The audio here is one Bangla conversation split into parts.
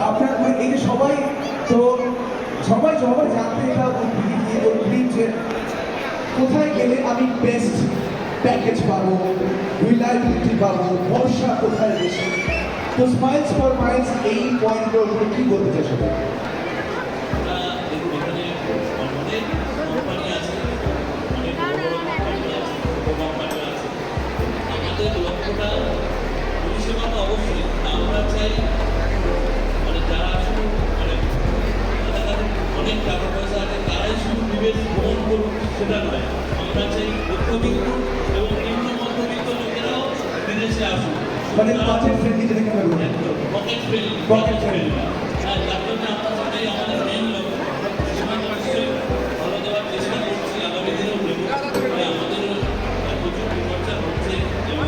আপনার এই যে সবাই তো সবাই সবাই জানতে এটা উদ্ভিদ যে কোথায় গেলে আমি বেস্ট প্যাকেজ পাবো, রিলায়েবিলিটি পাবো, ভরসা কোথায় বেশি। তো স্মাইলস ফর মাইলস এই পয়েন্টের উপরে কি বলতে চাই সেটা? আমাদের লক্ষ্যটা পরিষেবা তো অবশ্যই, আমরা চাই মানে যারা শুধু মানে অনেক টাকা পয়সা আছে তারাই শুধু বিদেশ ভ্রমণ করুক সেটা নয়, আমরা চাই মধ্যবিত্ত এবং নিম্ন মধ্যবিত্ত লোকেরাও বিদেশে আসুক, মানে বাজেট ফ্রেন্ডলি যেটাকে আমরা বলি, পকেট ফ্রেন্ডলি, পকেট ফ্রেন্ডলি। আর তার জন্য আমরা সেটাই আমাদের মেন লক্ষ্য। সীমান্ত নিশ্চয়ই ভালো দেওয়ার চেষ্টা করছি, আগামী দিনেও দেবো। আমাদের প্রচুর খরচা হচ্ছে এবং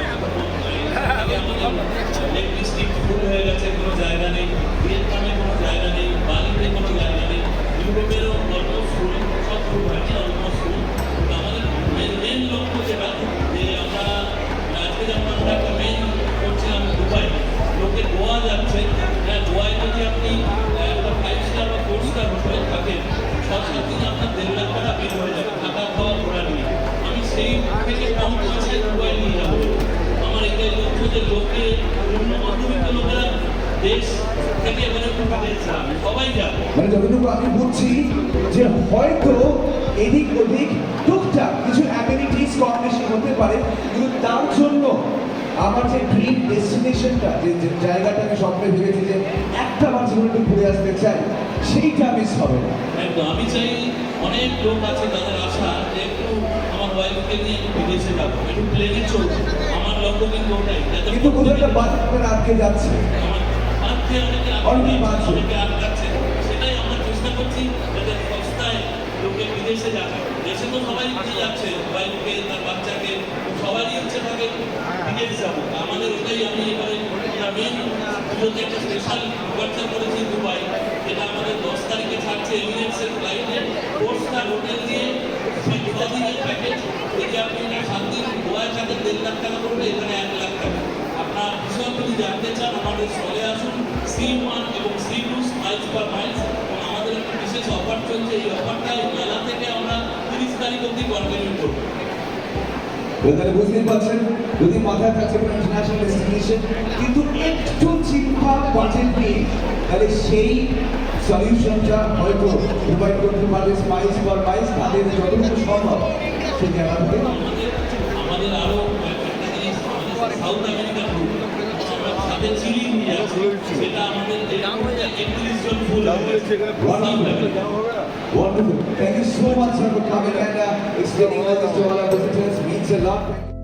আমাদের ডিস্ট্রিক্ট ফুল হয়ে গেছে, কোনো জায়গা নেই, ভিয়েতনামে কোনো জায়গা নেই, বালিতে কোনো জায়গা নেই, ইউরোপেরও অলমোস্ট ফুল, সব ফুল হয়নি, অলমোস্ট ফুল। আমাদের মেন লক্ষ্য যেটা যে আমরা আজকে যেমন আমরা একটা মেন করছিলাম দুবাই, লোকে গোয়া যাচ্ছে, হ্যাঁ গোয়ায় যদি আপনি একটা 5 স্টার বা 4 স্টার হোটেলে থাকেন, 6-7 দিনে আপনার 1.5 লাখ টাকা বিল হয়ে যাবে থাকা খাওয়া ঘোরা নিয়ে। আমি সেই থেকে কম পয়সায় দুবাই নিয়ে যাবো। আমার এটাই লক্ষ্য যে লোকে অন্য মধ্যবিত্ত লোকেরা দেশ থেকে এবারে বিদেশ যাবে, সবাই যাবে। মানে যতটুকু আমি বুঝছি যে হয়তো এদিক ওদিক টুকটাক কিছু অ্যামিনিটিস কম বেশি হতে পারে, কিন্তু তার জন্য আমার যে ড্রিম ডেস্টিনেশনটা, যে জায়গাটা আমি স্বপ্নে ভেবেছি যে একটা বার জীবনে একটু ঘুরে আসতে চাই, সেইটা মিস হবে না। একদম, আমি চাই অনেক লোক আছে তাদের আশা যে একটু আমার ওয়াইফকে নিয়ে একটু বিদেশে যাবো, একটু প্লেনে চলবো। আমার লক্ষ্য কিন্তু ওটাই, কিন্তু কোথাও একটা বাজেট করে আটকে যাচ্ছে, অনেকে আটকাচ্ছে। সেটাই আমরা চেষ্টা করছি যাতে সস্তায় লোকে বিদেশে যাবে। দেশে তো সবাই ইচ্ছে যাচ্ছে, ওয়াইফকে তার বাচ্চাকে, সবারই ইচ্ছে থাকে বিদেশ যাবো। আমাদের ওটাই, আমি এবারে মেন পুজোতে একটা স্পেশাল খরচা করেছি দুবাই, যেটা আমাদের 10 তারিখে ছাড়ছে এমিরেটসের ফ্লাইটে, 4 স্টার হোটেল দিয়ে 6 দিনের প্যাকেজ। যদি আপনি 7 দিন গোয়ায় থাকেন 1.5 লাখ টাকা পড়বে, এখানে 1 লাখ টাকা। আপনার বিষয় যদি জানতে চান আমাদের চলে আসুন, C1 এবং C2 স্মাইলস ফর মাইলস। এবং আমাদের একটা বিশেষ অফার চলছে, এই অফারটা মেলা থেকে আমরা 30 তারিখ অবধি কন্টিনিউ করবো। তাহলে বুঝতেই পারছেন, যদি মাথায় থাকছে কোনো ইন্টারন্যাশনাল ডেস্টিনেশন কিন্তু একটু ঠিকঠাক বাজেট নেই, তাহলে সেই সলিউশনটা হয়তো প্রোভাইড করতে পারবে স্মাইলস ফর মাইলস। তাদের যতটুকু সম্ভব সেই জায়গা থেকে আমাদের আরও একটা জিনিস, আমাদের সাউথ আমেরিকান গ্রুপ, আমরা সাথে চিলি নিয়ে যাচ্ছি, সেটা আমাদের 31 জন ফুল Wonderful. Thank you so much for coming and explaining all this to all our visitors. Means a lot.